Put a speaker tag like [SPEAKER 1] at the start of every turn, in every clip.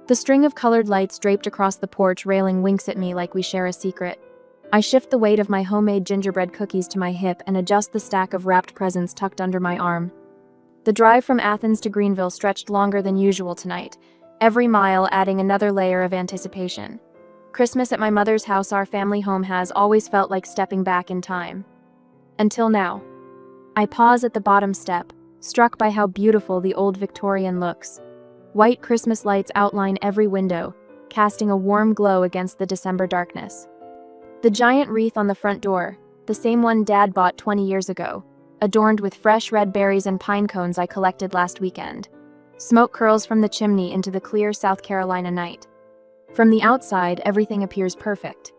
[SPEAKER 1] The string of colored lights draped across the porch railing winks at me like we share a secret. I shift the weight of my homemade gingerbread cookies to my hip and adjust the stack of wrapped presents tucked under my arm. The drive from Athens to Greenville stretched longer than usual tonight, every mile adding another layer of anticipation. Christmas at my mother's house, our family home, has always felt like stepping back in time. Until now. I pause at the bottom step, struck by how beautiful the old Victorian looks. White Christmas lights outline every window, casting a warm glow against the December darkness. The giant wreath on the front door, the same one Dad bought 20 years ago, adorned with fresh red berries and pine cones I collected last weekend. Smoke curls from the chimney into the clear South Carolina night. From the outside, everything appears perfect.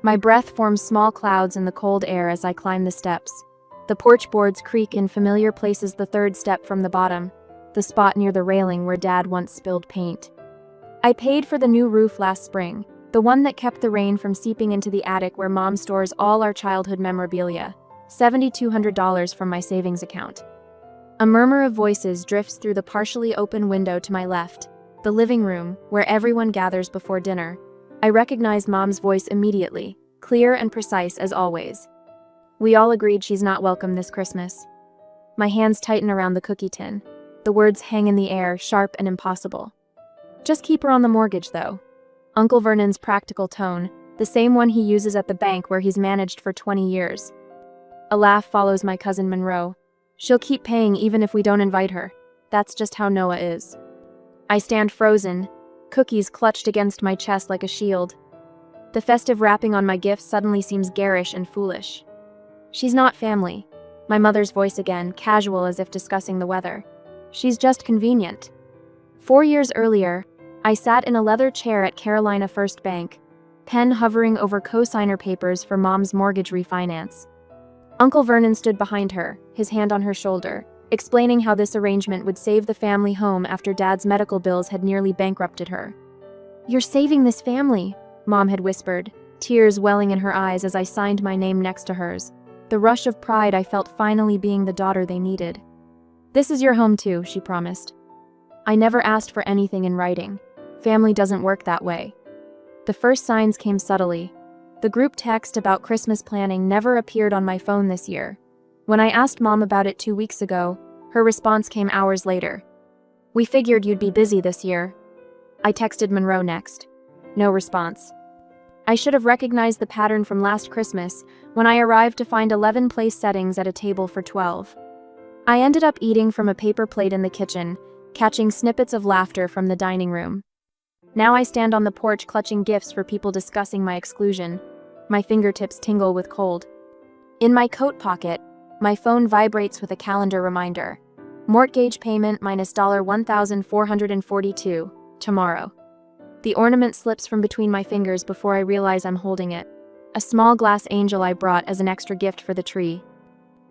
[SPEAKER 1] My breath forms small clouds in the cold air as I climb the steps. The porch boards creak in familiar places, the third step from the bottom, the spot near the railing where Dad once spilled paint. I paid for the new roof last spring, the one that kept the rain from seeping into the attic where Mom stores all our childhood memorabilia. $7,200 from my savings account. A murmur of voices drifts through the partially open window to my left, the living room, where everyone gathers before dinner. I recognize Mom's voice immediately, clear and precise as always. We all agreed she's not welcome this Christmas. My hands tighten around the cookie tin. The words hang in the air, sharp and impossible. Just keep her on the mortgage, though. Uncle Vernon's practical tone, the same one he uses at the bank where he's managed for 20 years. A laugh follows my cousin Monroe. She'll keep paying even if we don't invite her. That's just how Noah is. I stand frozen, cookies clutched against my chest like a shield. The festive wrapping on my gifts suddenly seems garish and foolish. She's not family. My mother's voice again, casual as if discussing the weather. She's just convenient. 4 years earlier, I sat in a leather chair at Carolina First Bank, pen hovering over co-signer papers for Mom's mortgage refinance. Uncle Vernon stood behind her, his hand on her shoulder, explaining how this arrangement would save the family home after Dad's medical bills had nearly bankrupted her. "You're saving this family," Mom had whispered, tears welling in her eyes as I signed my name next to hers. The rush of pride I felt finally being the daughter they needed. "This is your home too," she promised. I never asked for anything in writing. Family doesn't work that way. The first signs came subtly. The group text about Christmas planning never appeared on my phone this year. When I asked Mom about it 2 weeks ago, her response came hours later. "We figured you'd be busy this year." I texted Monroe next. No response. I should have recognized the pattern from last Christmas when I arrived to find 11 place settings at a table for 12. I ended up eating from a paper plate in the kitchen, catching snippets of laughter from the dining room. Now I stand on the porch clutching gifts for people discussing my exclusion. My fingertips tingle with cold. In my coat pocket, my phone vibrates with a calendar reminder. Mortgage payment minus $1,442, tomorrow. The ornament slips from between my fingers before I realize I'm holding it. A small glass angel I brought as an extra gift for the tree.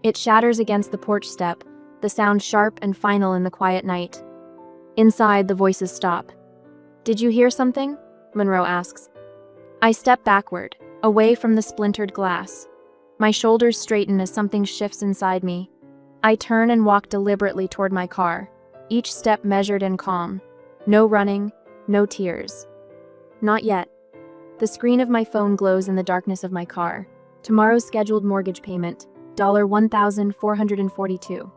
[SPEAKER 1] It shatters against the porch step, the sound sharp and final in the quiet night. Inside, the voices stop. "Did you hear something?" Monroe asks. I step backward, away from the splintered glass. My shoulders straighten as something shifts inside me. I turn and walk deliberately toward my car, each step measured and calm. No running, no tears. Not yet. The screen of my phone glows in the darkness of my car. Tomorrow's scheduled mortgage payment, $1,442.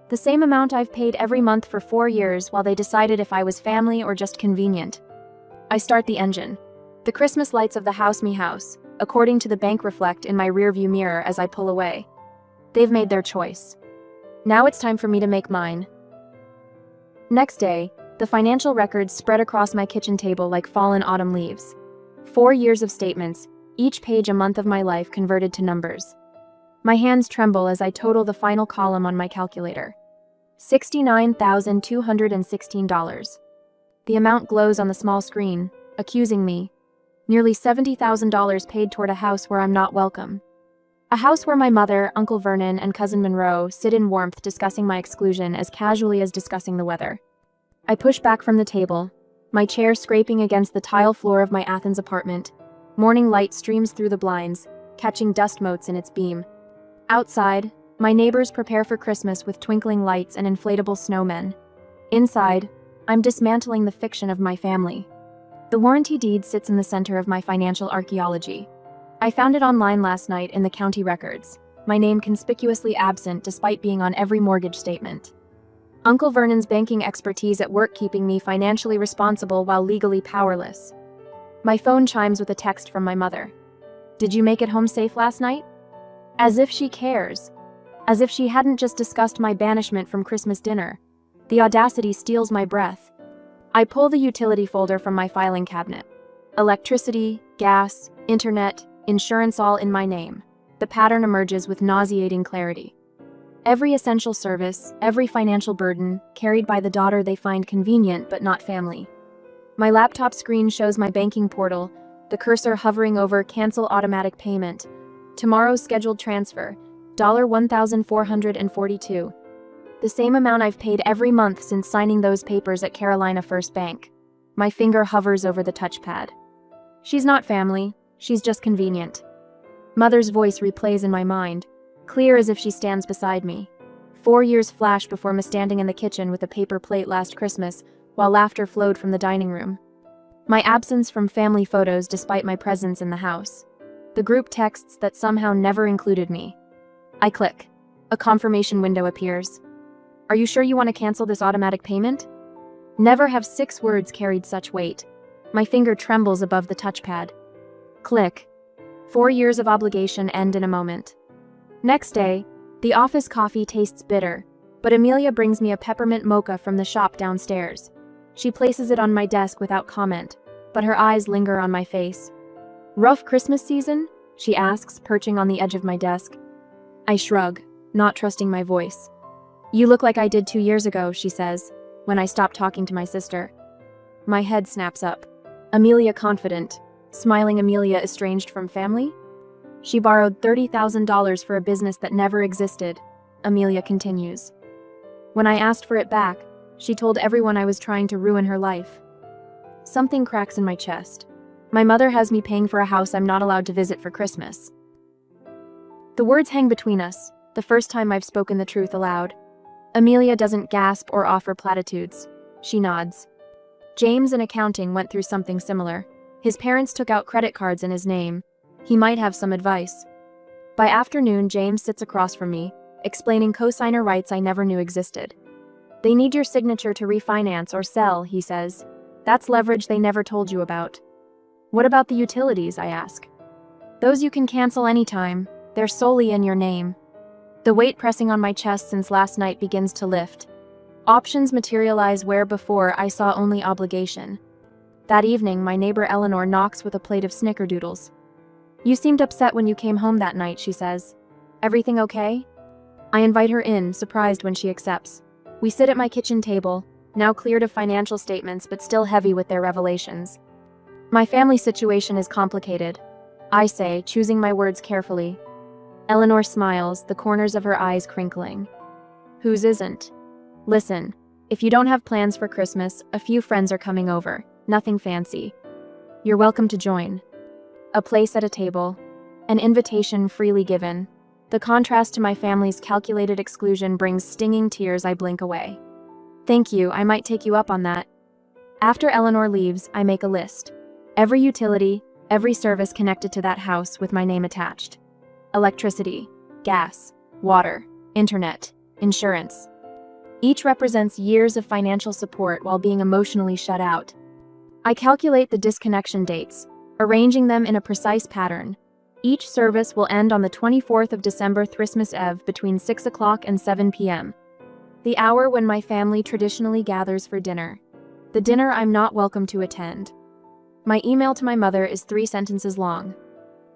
[SPEAKER 1] The same amount I've paid every month for 4 years while they decided if I was family or just convenient. I start the engine. The Christmas lights of the house me house, according to the bank, reflect in my rearview mirror as I pull away. They've made their choice. Now it's time for me to make mine. Next day, the financial records spread across my kitchen table like fallen autumn leaves. 4 years of statements, each page a month of my life converted to numbers. My hands tremble as I total the final column on my calculator. $69,216. The amount glows on the small screen, accusing me. Nearly $70,000 paid toward a house where I'm not welcome. A house where my mother, Uncle Vernon, and cousin Monroe sit in warmth discussing my exclusion as casually as discussing the weather. I push back from the table, my chair scraping against the tile floor of my Athens apartment. Morning light streams through the blinds, catching dust motes in its beam. Outside, my neighbors prepare for Christmas with twinkling lights and inflatable snowmen. Inside, I'm dismantling the fiction of my family. The warranty deed sits in the center of my financial archaeology. I found it online last night in the county records, my name conspicuously absent despite being on every mortgage statement. Uncle Vernon's banking expertise at work keeping me financially responsible while legally powerless. My phone chimes with a text from my mother. Did you make it home safe last night? As if she cares. As if she hadn't just discussed my banishment from Christmas dinner. The audacity steals my breath. I pull the utility folder from my filing cabinet. Electricity, gas, internet, insurance all in my name. The pattern emerges with nauseating clarity. Every essential service, every financial burden, carried by the daughter they find convenient but not family. My laptop screen shows my banking portal, the cursor hovering over Cancel Automatic Payment. Tomorrow's scheduled transfer, $1,442. The same amount I've paid every month since signing those papers at Carolina First Bank. My finger hovers over the touchpad. She's not family, she's just convenient. Mother's voice replays in my mind, clear as if she stands beside me. 4 years flash before me standing in the kitchen with a paper plate last Christmas, while laughter flowed from the dining room. My absence from family photos despite my presence in the house. The group texts that somehow never included me. I click. A confirmation window appears. Are you sure you want to cancel this automatic payment? Never have 6 words carried such weight. My finger trembles above the touchpad. Click. 4 years of obligation end in a moment. Next day, the office coffee tastes bitter, but Amelia brings me a peppermint mocha from the shop downstairs. She places it on my desk without comment, but her eyes linger on my face. Rough Christmas season? She asks, perching on the edge of my desk. I shrug, not trusting my voice. You look like I did 2 years ago, she says, when I stop talking to my sister. My head snaps up. Amelia confident. Smiling Amelia estranged from family? She borrowed $30,000 for a business that never existed, Amelia continues. When I asked for it back, she told everyone I was trying to ruin her life. Something cracks in my chest. My mother has me paying for a house I'm not allowed to visit for Christmas. The words hang between us, the first time I've spoken the truth aloud. Amelia doesn't gasp or offer platitudes. She nods. James in accounting went through something similar. His parents took out credit cards in his name. He might have some advice. By afternoon, James sits across from me, explaining cosigner rights I never knew existed. They need your signature to refinance or sell, he says. That's leverage they never told you about. What about the utilities, I ask. Those you can cancel anytime. They're solely in your name. The weight pressing on my chest since last night begins to lift. Options materialize where before I saw only obligation. That evening, my neighbor Eleanor knocks with a plate of snickerdoodles. You seemed upset when you came home that night, she says. Everything okay? I invite her in, surprised when she accepts. We sit at my kitchen table, now cleared of financial statements but still heavy with their revelations. My family situation is complicated, I say, choosing my words carefully. Eleanor smiles, the corners of her eyes crinkling. Whose isn't? Listen, if you don't have plans for Christmas, a few friends are coming over, nothing fancy. You're welcome to join. A place at a table. An invitation freely given. The contrast to my family's calculated exclusion brings stinging tears. I blink away. Thank you, I might take you up on that. After Eleanor leaves, I make a list. Every utility, every service connected to that house with my name attached. Electricity, gas, water, internet, insurance. Each represents years of financial support while being emotionally shut out. I calculate the disconnection dates, arranging them in a precise pattern. Each service will end on the 24th of December, Christmas Eve, between 6 o'clock and 7 p.m. The hour when my family traditionally gathers for dinner. The dinner I'm not welcome to attend. My email to my mother is 3 sentences long.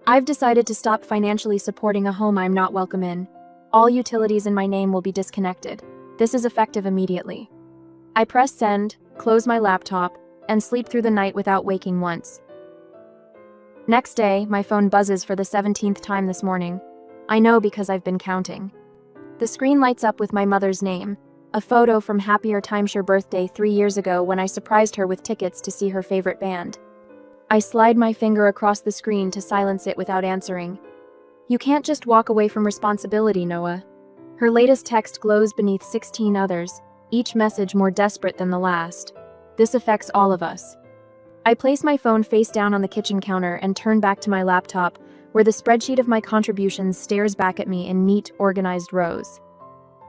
[SPEAKER 1] I've decided to stop financially supporting a home I'm not welcome in. All utilities in my name will be disconnected. This is effective immediately. I press send, close my laptop, and sleep through the night without waking once. Next day, my phone buzzes for the 17th time this morning. I know because I've been counting. The screen lights up with my mother's name, a photo from Happier Timeshare birthday 3 years ago when I surprised her with tickets to see her favorite band. I slide my finger across the screen to silence it without answering. You can't just walk away from responsibility, Noah. Her latest text glows beneath 16 others, each message more desperate than the last. This affects all of us. I place my phone face down on the kitchen counter and turn back to my laptop, where the spreadsheet of my contributions stares back at me in neat, organized rows.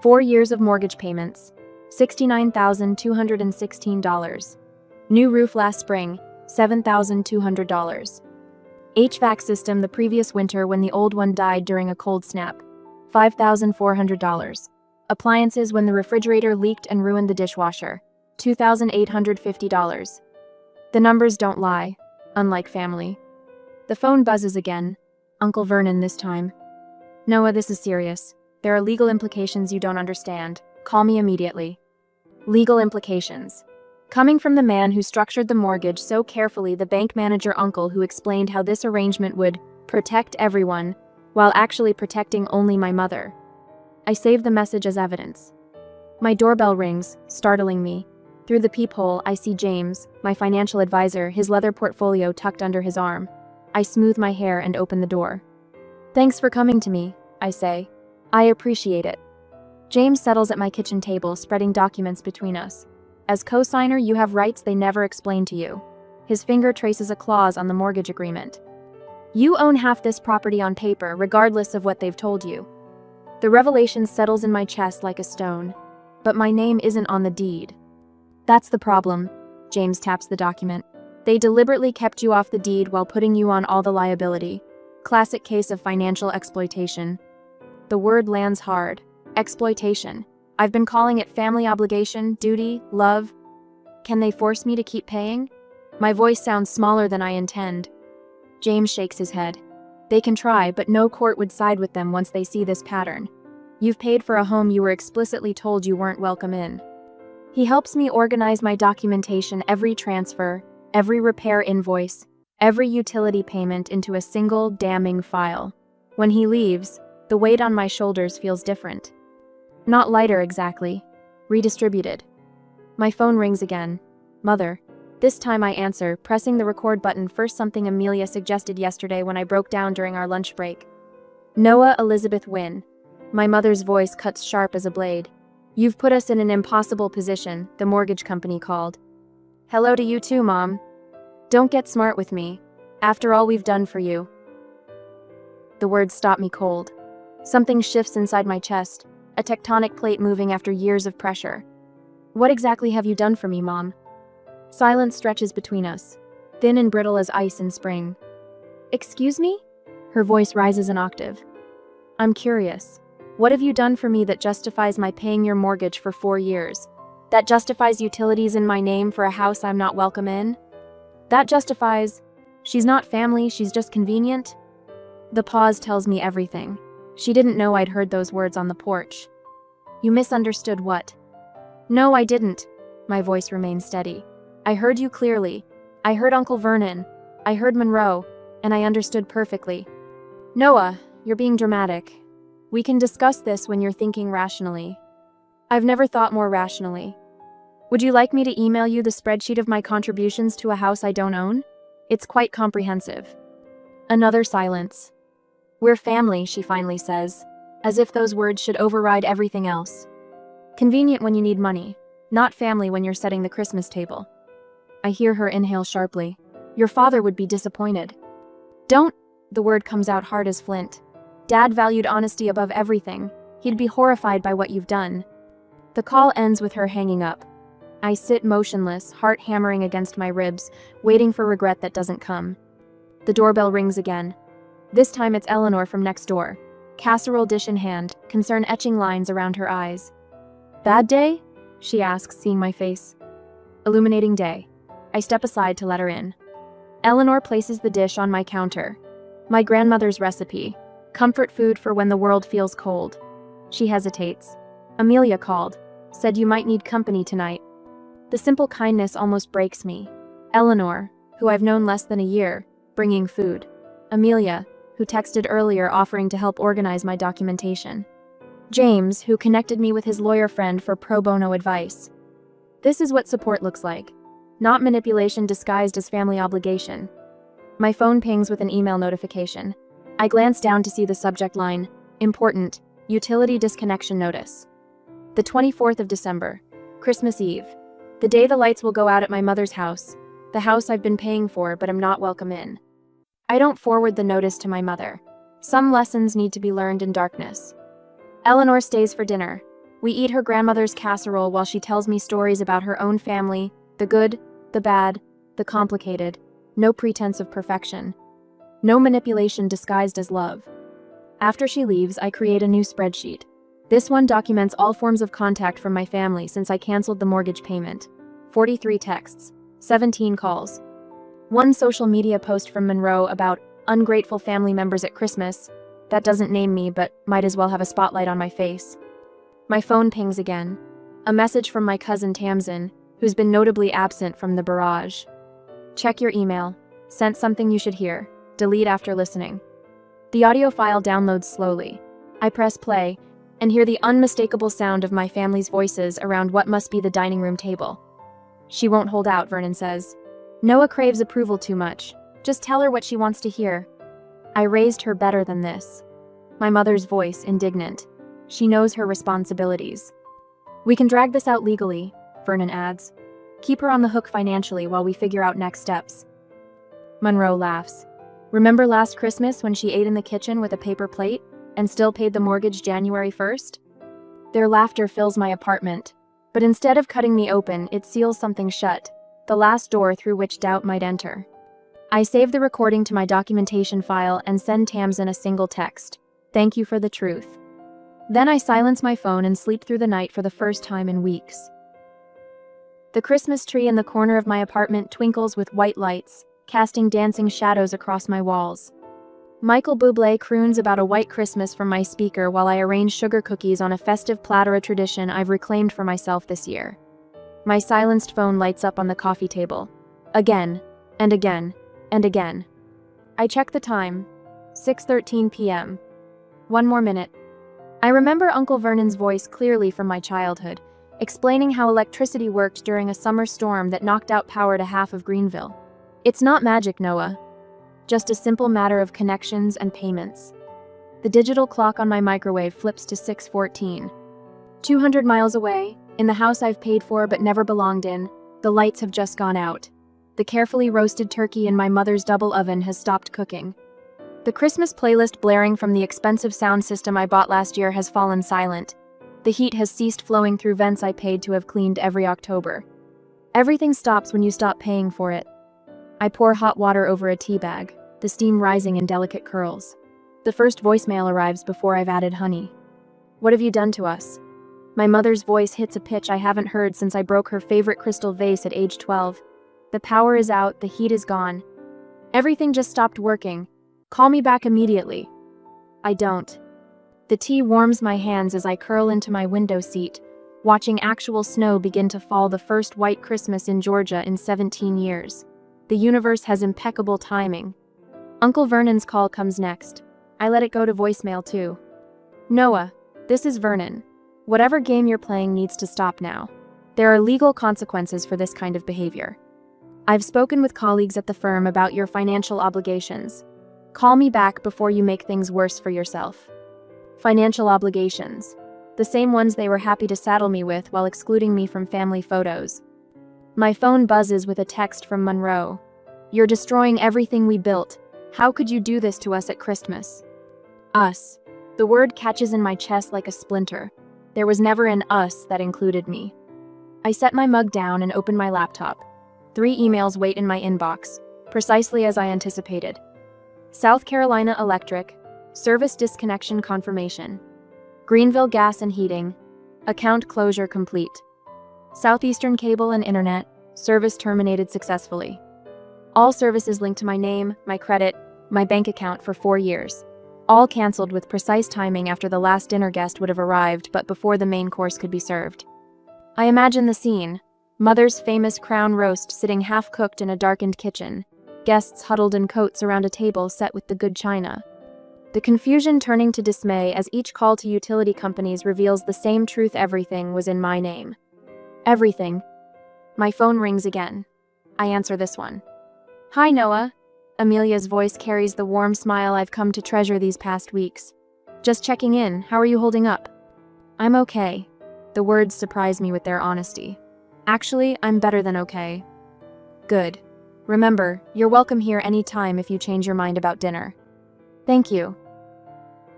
[SPEAKER 1] 4 years of mortgage payments, $69,216. New roof last spring, $7,200. HVAC system the previous winter when the old one died during a cold snap, $5,400. Appliances when the refrigerator leaked and ruined the dishwasher, $2,850. The numbers don't lie, unlike family. The phone buzzes again. Uncle Vernon this time. Noah, this is serious. There are legal implications you don't understand. Call me immediately. Legal implications. Coming from the man who structured the mortgage so carefully, the bank manager uncle who explained how this arrangement would protect everyone, while actually protecting only my mother. I save the message as evidence. My doorbell rings, startling me. Through the peephole, I see James, my financial advisor, his leather portfolio tucked under his arm. I smooth my hair and open the door. Thanks for coming to me, I say. I appreciate it. James settles at my kitchen table, spreading documents between us. As co-signer, you have rights they never explained to you. His finger traces a clause on the mortgage agreement. You own half this property on paper, regardless of what they've told you. The revelation settles in my chest like a stone. But my name isn't on the deed. That's the problem, James taps the document. They deliberately kept you off the deed while putting you on all the liability. Classic case of financial exploitation. The word lands hard. Exploitation. I've been calling it family obligation, duty, love. Can they force me to keep paying? My voice sounds smaller than I intend. James shakes his head. They can try, but no court would side with them once they see this pattern. You've paid for a home you were explicitly told you weren't welcome in. He helps me organize my documentation, every transfer, every repair invoice, every utility payment into a single damning file. When he leaves, the weight on my shoulders feels different. Not lighter exactly, redistributed. My phone rings again. Mother. This time I answer, pressing the record button, first something Amelia suggested yesterday when I broke down during our lunch break. Noah Elizabeth Wynn. My mother's voice cuts sharp as a blade. You've put us in an impossible position, the mortgage company called. Hello to you too, Mom. Don't get smart with me. After all we've done for you. The words stop me cold. Something shifts inside my chest, a tectonic plate moving after years of pressure. What exactly have you done for me, Mom? Silence stretches between us, thin and brittle as ice in spring. Excuse me? Her voice rises an octave. I'm curious. What have you done for me that justifies my paying your mortgage for 4 years? That justifies utilities in my name for a house I'm not welcome in? That justifies... She's not family, she's just convenient? The pause tells me everything. She didn't know I'd heard those words on the porch. You misunderstood what? No, I didn't. My voice remained steady. I heard you clearly. I heard Uncle Vernon. I heard Monroe. And I understood perfectly. Noah, you're being dramatic. We can discuss this when you're thinking rationally. I've never thought more rationally. Would you like me to email you the spreadsheet of my contributions to a house I don't own? It's quite comprehensive. Another silence. We're family, she finally says, as if those words should override everything else. Convenient when you need money, not family when you're setting the Christmas table. I hear her inhale sharply. Your father would be disappointed. Don't, the word comes out hard as flint. Dad valued honesty above everything. He'd be horrified by what you've done. The call ends with her hanging up. I sit motionless, heart hammering against my ribs, waiting for regret that doesn't come. The doorbell rings again. This time it's Eleanor from next door. Casserole dish in hand, concern etching lines around her eyes. Bad day? She asks, seeing my face. Illuminating day. I step aside to let her in. Eleanor places the dish on my counter. My grandmother's recipe. Comfort food for when the world feels cold. She hesitates. Amelia called. Said you might need company tonight. The simple kindness almost breaks me. Eleanor, who I've known less than a year, bringing food. Amelia, who texted earlier offering to help organize my documentation. James, who connected me with his lawyer friend for pro bono advice. This is what support looks like. Not manipulation disguised as family obligation. My phone pings with an email notification. I glance down to see the subject line, Important, Utility Disconnection Notice. The 24th of December. Christmas Eve. The day the lights will go out at my mother's house. The house I've been paying for but am not welcome in. I don't forward the notice to my mother. Some lessons need to be learned in darkness. Eleanor stays for dinner. We eat her grandmother's casserole while she tells me stories about her own family, the good, the bad, the complicated. No pretense of perfection. No manipulation disguised as love. After she leaves, I create a new spreadsheet. This one documents all forms of contact from my family since I canceled the mortgage payment. 43 texts, 17 calls. One social media post from Monroe about ungrateful family members at Christmas. That doesn't name me, but might as well have a spotlight on my face. My phone pings again. A message from my cousin Tamsin, who's been notably absent from the barrage. Check your email. Sent something you should hear. Delete after listening. The audio file downloads slowly. I press play and hear the unmistakable sound of my family's voices around what must be the dining room table. She won't hold out, Vernon says. Noah craves approval too much. Just tell her what she wants to hear. I raised her better than this. My mother's voice, indignant. She knows her responsibilities. We can drag this out legally, Vernon adds. Keep her on the hook financially while we figure out next steps. Monroe laughs. Remember last Christmas when she ate in the kitchen with a paper plate and still paid the mortgage January 1st? Their laughter fills my apartment, but instead of cutting me open, it seals something shut, the last door through which doubt might enter. I save the recording to my documentation file and send Tamsin a single text. Thank you for the truth. Then I silence my phone and sleep through the night for the first time in weeks. The Christmas tree in the corner of my apartment twinkles with white lights, casting dancing shadows across my walls. Michael Bublé croons about a white Christmas from my speaker while I arrange sugar cookies on a festive platter, a tradition I've reclaimed for myself this year. My silenced phone lights up on the coffee table. Again, and again, and again. I check the time. 6:13 p.m. One more minute. I remember Uncle Vernon's voice clearly from my childhood, explaining how electricity worked during a summer storm that knocked out power to half of Greenville. It's not magic, Noah. Just a simple matter of connections and payments. The digital clock on my microwave flips to 6:14. 200 miles away, in the house I've paid for but never belonged in, the lights have just gone out. The carefully roasted turkey in my mother's double oven has stopped cooking. The Christmas playlist blaring from the expensive sound system I bought last year has fallen silent. The heat has ceased flowing through vents I paid to have cleaned every October. Everything stops when you stop paying for it. I pour hot water over a tea bag, the steam rising in delicate curls. The first voicemail arrives before I've added honey. What have you done to us? My mother's voice hits a pitch I haven't heard since I broke her favorite crystal vase at age 12. The power is out, the heat is gone. Everything just stopped working. Call me back immediately. I don't. The tea warms my hands as I curl into my window seat, watching actual snow begin to fall, the first white Christmas in Georgia in 17 years. The universe has impeccable timing. Uncle Vernon's call comes next. I let it go to voicemail too. Noah, this is Vernon. Whatever game you're playing needs to stop now. There are legal consequences for this kind of behavior. I've spoken with colleagues at the firm about your financial obligations. Call me back before you make things worse for yourself. Financial obligations. The same ones they were happy to saddle me with while excluding me from family photos. My phone buzzes with a text from Monroe. You're destroying everything we built. How could you do this to us at Christmas? Us. The word catches in my chest like a splinter. There was never an us that included me. I set my mug down and open my laptop. 3 emails wait in my inbox, precisely as I anticipated. South Carolina Electric, service disconnection confirmation. Greenville Gas and Heating, account closure complete. Southeastern Cable and Internet, service terminated successfully. All services linked to my name, my credit, my bank account for 4 years. All canceled with precise timing after the last dinner guest would have arrived but before the main course could be served. I imagine the scene. Mother's famous crown roast sitting half-cooked in a darkened kitchen. Guests huddled in coats around a table set with the good china. The confusion turning to dismay as each call to utility companies reveals the same truth: everything was in my name. Everything. My phone rings again. I answer this one. Hi, Noah. Amelia's voice carries the warm smile I've come to treasure these past weeks. Just checking in, how are you holding up? I'm okay. The words surprise me with their honesty. Actually, I'm better than okay. Good. Remember, you're welcome here anytime if you change your mind about dinner. Thank you.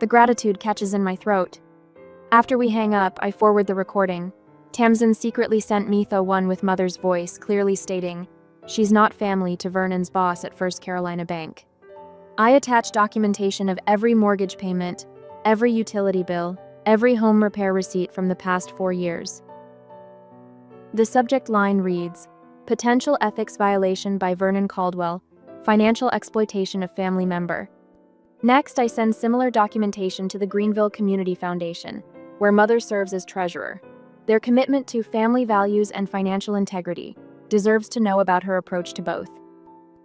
[SPEAKER 1] The gratitude catches in my throat. After we hang up, I forward the recording. Tamsin secretly sent me the one with mother's voice, clearly stating, she's not family to Vernon's boss at First Carolina Bank. I attach documentation of every mortgage payment, every utility bill, every home repair receipt from the past 4 years. The subject line reads, Potential ethics violation by Vernon Caldwell, financial exploitation of family member. Next, I send similar documentation to the Greenville Community Foundation, where mother serves as treasurer. Their commitment to family values and financial integrity deserves to know about her approach to both.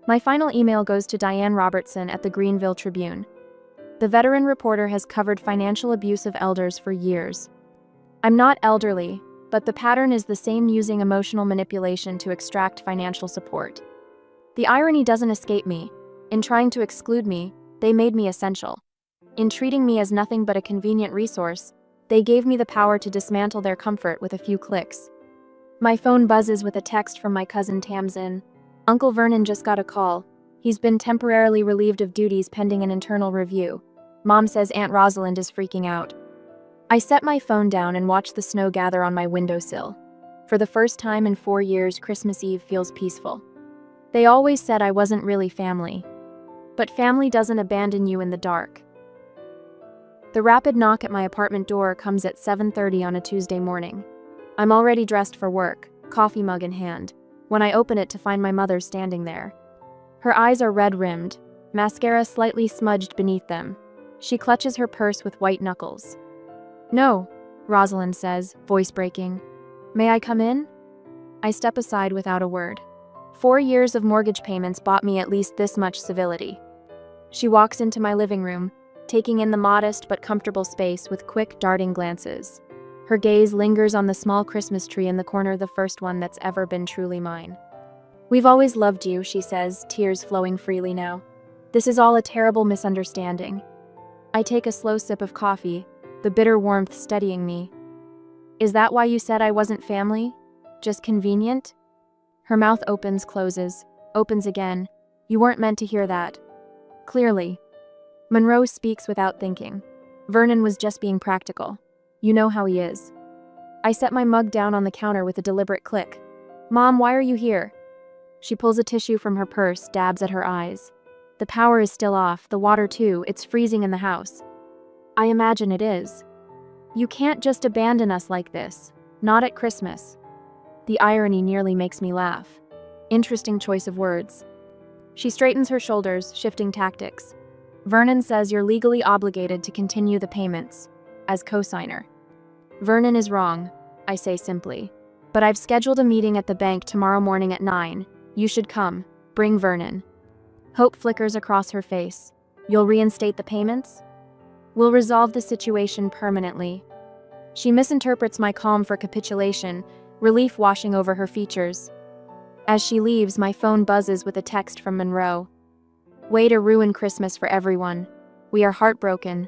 [SPEAKER 1] My final email goes to Diane Robertson at the Greenville Tribune. The veteran reporter has covered financial abuse of elders for years. I'm not elderly, but the pattern is the same, using emotional manipulation to extract financial support. The irony doesn't escape me. In trying to exclude me, they made me essential. In treating me as nothing but a convenient resource, they gave me the power to dismantle their comfort with a few clicks. My phone buzzes with a text from my cousin Tamsin. Uncle Vernon just got a call. He's been temporarily relieved of duties pending an internal review. Mom says Aunt Rosalind is freaking out. I set my phone down and watch the snow gather on my windowsill. For the first time in 4 years, Christmas Eve feels peaceful. They always said I wasn't really family. But family doesn't abandon you in the dark. The rapid knock at my apartment door comes at 7:30 on a Tuesday morning. I'm already dressed for work, coffee mug in hand, when I open it to find my mother standing there. Her eyes are red-rimmed, mascara slightly smudged beneath them. She clutches her purse with white knuckles. No, Rosalind says, voice breaking. May I come in? I step aside without a word. 4 years of mortgage payments bought me at least this much civility. She walks into my living room, taking in the modest but comfortable space with quick, darting glances. Her gaze lingers on the small Christmas tree in the corner, the first one that's ever been truly mine. We've always loved you, she says, tears flowing freely now. This is all a terrible misunderstanding. I take a slow sip of coffee, the bitter warmth steadying me. Is that why you said I wasn't family? Just convenient? Her mouth opens, closes, opens again. You weren't meant to hear that. Clearly. Monroe speaks without thinking. Vernon was just being practical. You know how he is. I set my mug down on the counter with a deliberate click. Mom, why are you here? She pulls a tissue from her purse, dabs at her eyes. The power is still off, the water too, it's freezing in the house. I imagine it is. You can't just abandon us like this. Not at Christmas. The irony nearly makes me laugh. Interesting choice of words. She straightens her shoulders, shifting tactics. Vernon says you're legally obligated to continue the payments, as co-signer. Vernon is wrong, I say simply. But I've scheduled a meeting at the bank tomorrow morning at 9. You should come. Bring Vernon. Hope flickers across her face. You'll reinstate the payments? We'll resolve the situation permanently. She misinterprets my calm for capitulation, relief washing over her features. As she leaves, my phone buzzes with a text from Monroe. Way to ruin Christmas for everyone. We are heartbroken.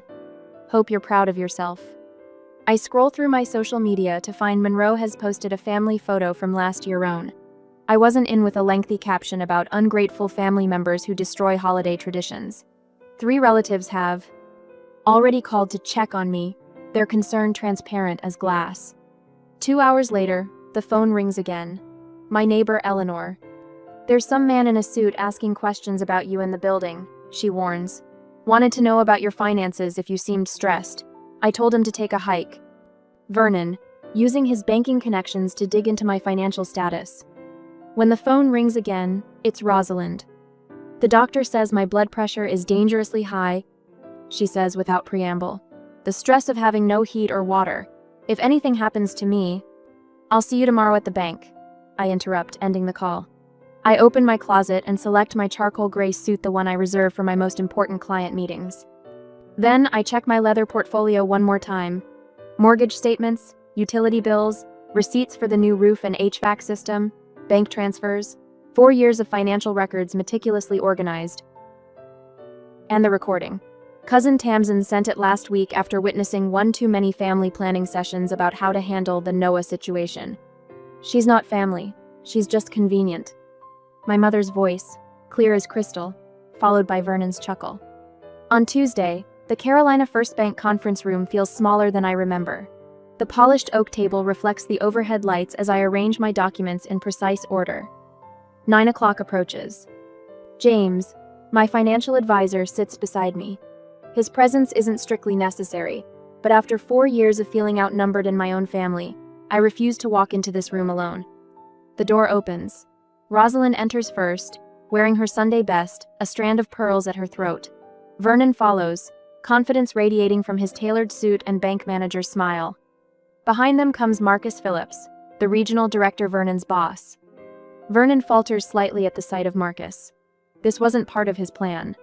[SPEAKER 1] Hope you're proud of yourself. I scroll through my social media to find Monroe has posted a family photo from last year's own. I wasn't in with a lengthy caption about ungrateful family members who destroy holiday traditions. 3 relatives have already called to check on me, their concern transparent as glass. 2 hours later, the phone rings again. My neighbor Eleanor. There's some man in a suit asking questions about you in the building, she warns. Wanted to know about your finances if you seemed stressed. I told him to take a hike. Vernon, using his banking connections to dig into my financial status. When the phone rings again, it's Rosalind. The doctor says my blood pressure is dangerously high, she says without preamble. The stress of having no heat or water. If anything happens to me, I'll see you tomorrow at the bank. I interrupt, ending the call. I open my closet and select my charcoal gray suit, the one I reserve for my most important client meetings. Then I check my leather portfolio one more time. Mortgage statements, utility bills, receipts for the new roof and HVAC system, bank transfers, 4 years of financial records meticulously organized. And the recording. Cousin Tamsin sent it last week after witnessing one too many family planning sessions about how to handle the Noah situation. She's not family. She's just convenient. My mother's voice, clear as crystal, followed by Vernon's chuckle. On Tuesday, the Carolina First Bank conference room feels smaller than I remember. The polished oak table reflects the overhead lights as I arrange my documents in precise order. 9 o'clock approaches. James, my financial advisor, sits beside me. His presence isn't strictly necessary, but after 4 years of feeling outnumbered in my own family, I refuse to walk into this room alone. The door opens. Rosalind enters first, wearing her Sunday best, a strand of pearls at her throat. Vernon follows, confidence radiating from his tailored suit and bank manager's smile. Behind them comes Marcus Phillips, the regional director, Vernon's boss. Vernon falters slightly at the sight of Marcus. This wasn't part of his plan.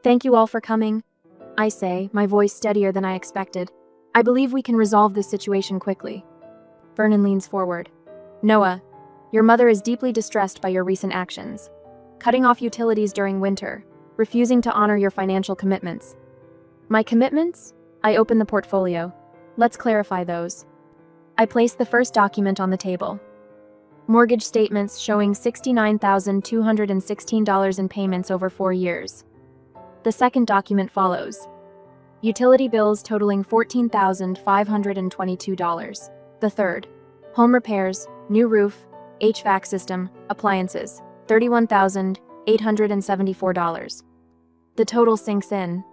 [SPEAKER 1] "Thank you all for coming," I say, my voice steadier than I expected. "I believe we can resolve this situation quickly." Vernon leans forward. "Noah, your mother is deeply distressed by your recent actions. Cutting off utilities during winter, refusing to honor your financial commitments." "My commitments?" I open the portfolio. "Let's clarify those." I place the first document on the table. Mortgage statements showing $69,216 in payments over 4 years. The second document follows. Utility bills totaling $14,522. The third. Home repairs, new roof, HVAC system, appliances, $31,874. The total sinks in.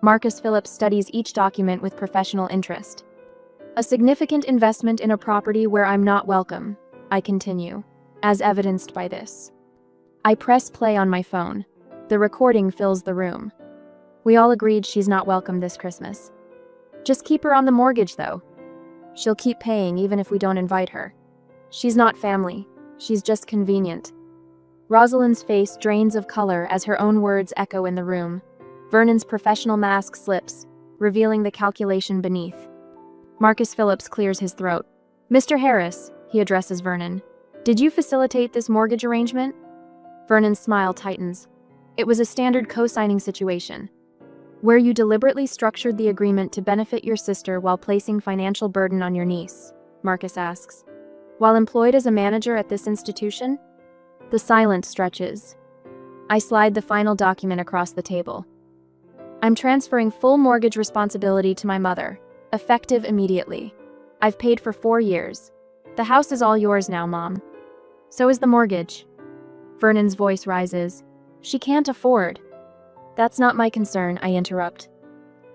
[SPEAKER 1] Marcus Phillips studies each document with professional interest. "A significant investment in a property where I'm not welcome," I continue, as evidenced by this. I press play on my phone. The recording fills the room. We all agreed she's not welcome this Christmas. Just keep her on the mortgage, though. She'll keep paying even if we don't invite her. She's not family. She's just convenient. Rosalind's face drains of color as her own words echo in the room. Vernon's professional mask slips, revealing the calculation beneath. Marcus Phillips clears his throat. "Mr. Harris," he addresses Vernon, "did you facilitate this mortgage arrangement?" Vernon's smile tightens. "It was a standard co-signing situation, where you deliberately structured the agreement to benefit your sister while placing financial burden on your niece," Marcus asks. "While employed as a manager at this institution?" The silence stretches. I slide the final document across the table. "I'm transferring full mortgage responsibility to my mother, effective immediately. I've paid for 4 years. The house is all yours now, Mom. So is the mortgage." Vernon's voice rises. "She can't afford." "That's not my concern," I interrupt.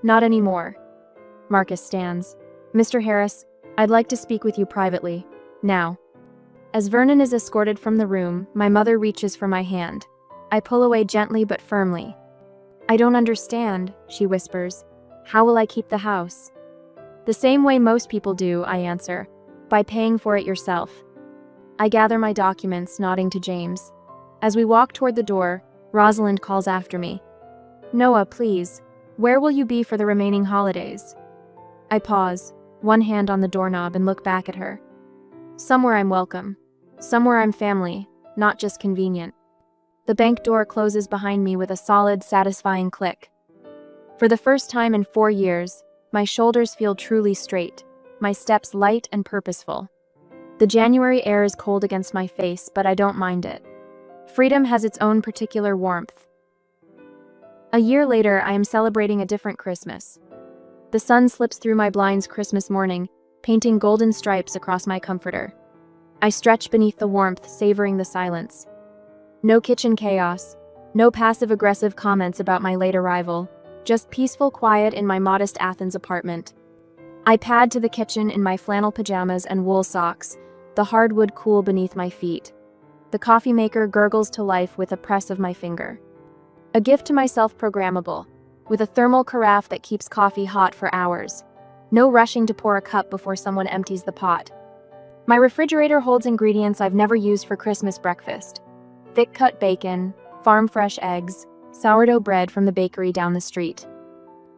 [SPEAKER 1] "Not anymore." Marcus stands. "Mr. Harris, I'd like to speak with you privately. Now." As Vernon is escorted from the room, my mother reaches for my hand. I pull away gently but firmly. "I don't understand," she whispers. "How will I keep the house?" "The same way most people do," I answer. "By paying for it yourself." I gather my documents, nodding to James. As we walk toward the door, Rosalind calls after me. "Noah, please. Where will you be for the remaining holidays?" I pause, one hand on the doorknob, and look back at her. "Somewhere I'm welcome. Somewhere I'm family, not just convenient." The bank door closes behind me with a solid, satisfying click. For the first time in 4 years, my shoulders feel truly straight, my steps light and purposeful. The January air is cold against my face, but I don't mind it. Freedom has its own particular warmth. A year later, I am celebrating a different Christmas. The sun slips through my blinds Christmas morning, painting golden stripes across my comforter. I stretch beneath the warmth, savoring the silence. No kitchen chaos, no passive-aggressive comments about my late arrival, just peaceful quiet in my modest Athens apartment. I pad to the kitchen in my flannel pajamas and wool socks, the hardwood cool beneath my feet. The coffee maker gurgles to life with a press of my finger. A gift to myself, programmable, with a thermal carafe that keeps coffee hot for hours. No rushing to pour a cup before someone empties the pot. My refrigerator holds ingredients I've never used for Christmas breakfast. Thick-cut bacon, farm-fresh eggs, sourdough bread from the bakery down the street.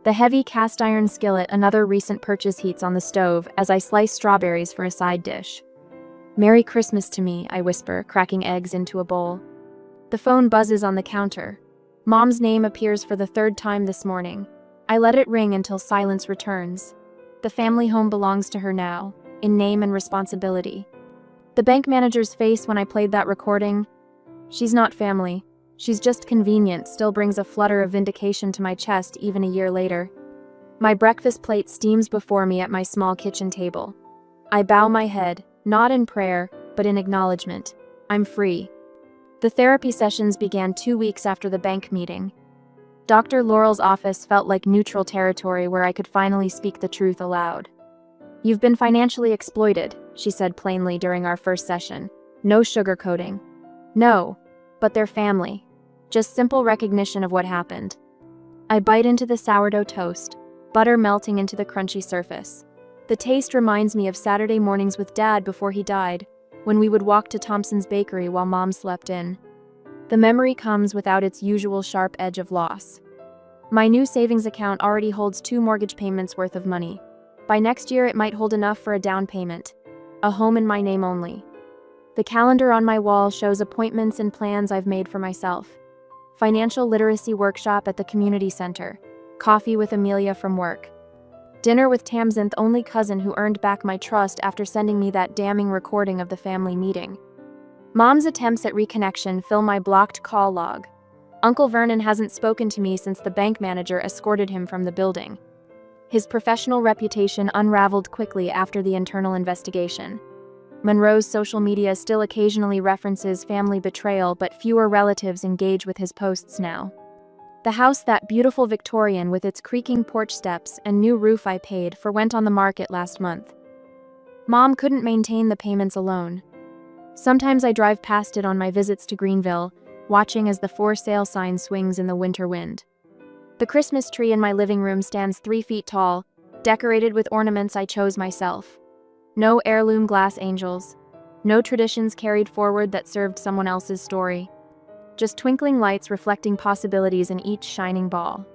[SPEAKER 1] The heavy cast-iron skillet, another recent purchase, heats on the stove as I slice strawberries for a side dish. "Merry Christmas to me," I whisper, cracking eggs into a bowl. The phone buzzes on the counter. Mom's name appears for the 3rd time this morning. I let it ring until silence returns. The family home belongs to her now, in name and responsibility. The bank manager's face when I played that recording, she's not family. She's just convenient, still brings a flutter of vindication to my chest even a year later. My breakfast plate steams before me at my small kitchen table. I bow my head, not in prayer, but in acknowledgement. I'm free. The therapy sessions began 2 weeks after the bank meeting. Dr. Laurel's office felt like neutral territory where I could finally speak the truth aloud. "You've been financially exploited," she said plainly during our first session. No sugarcoating. No, but they're family. Just simple recognition of what happened. I bite into the sourdough toast, butter melting into the crunchy surface. The taste reminds me of Saturday mornings with Dad before he died, when we would walk to Thompson's Bakery while Mom slept in. The memory comes without its usual sharp edge of loss. My new savings account already holds 2 mortgage payments worth of money. By next year, it might hold enough for a down payment. A home in my name only. The calendar on my wall shows appointments and plans I've made for myself. Financial literacy workshop at the community center. Coffee with Amelia from work. Dinner with Tamsin's only cousin who earned back my trust after sending me that damning recording of the family meeting. Mom's attempts at reconnection fill my blocked call log. Uncle Vernon hasn't spoken to me since the bank manager escorted him from the building. His professional reputation unraveled quickly after the internal investigation. Monroe's social media still occasionally references family betrayal, but fewer relatives engage with his posts now. The house, that beautiful Victorian with its creaking porch steps and new roof I paid for, went on the market last month. Mom couldn't maintain the payments alone. Sometimes I drive past it on my visits to Greenville, watching as the for sale sign swings in the winter wind. The Christmas tree in my living room stands 3 feet tall, decorated with ornaments I chose myself. No heirloom glass angels. No traditions carried forward that served someone else's story. Just twinkling lights reflecting possibilities in each shining ball.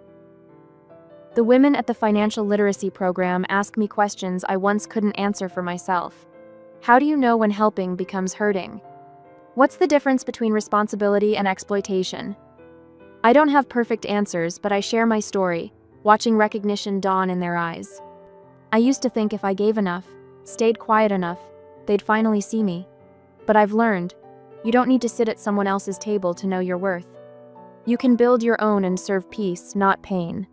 [SPEAKER 1] The women at the financial literacy program ask me questions I once couldn't answer for myself. How do you know when helping becomes hurting? What's the difference between responsibility and exploitation? I don't have perfect answers, but I share my story, watching recognition dawn in their eyes. I used to think if I gave enough, stayed quiet enough, they'd finally see me. But I've learned, you don't need to sit at someone else's table to know your worth. You can build your own and serve peace, not pain.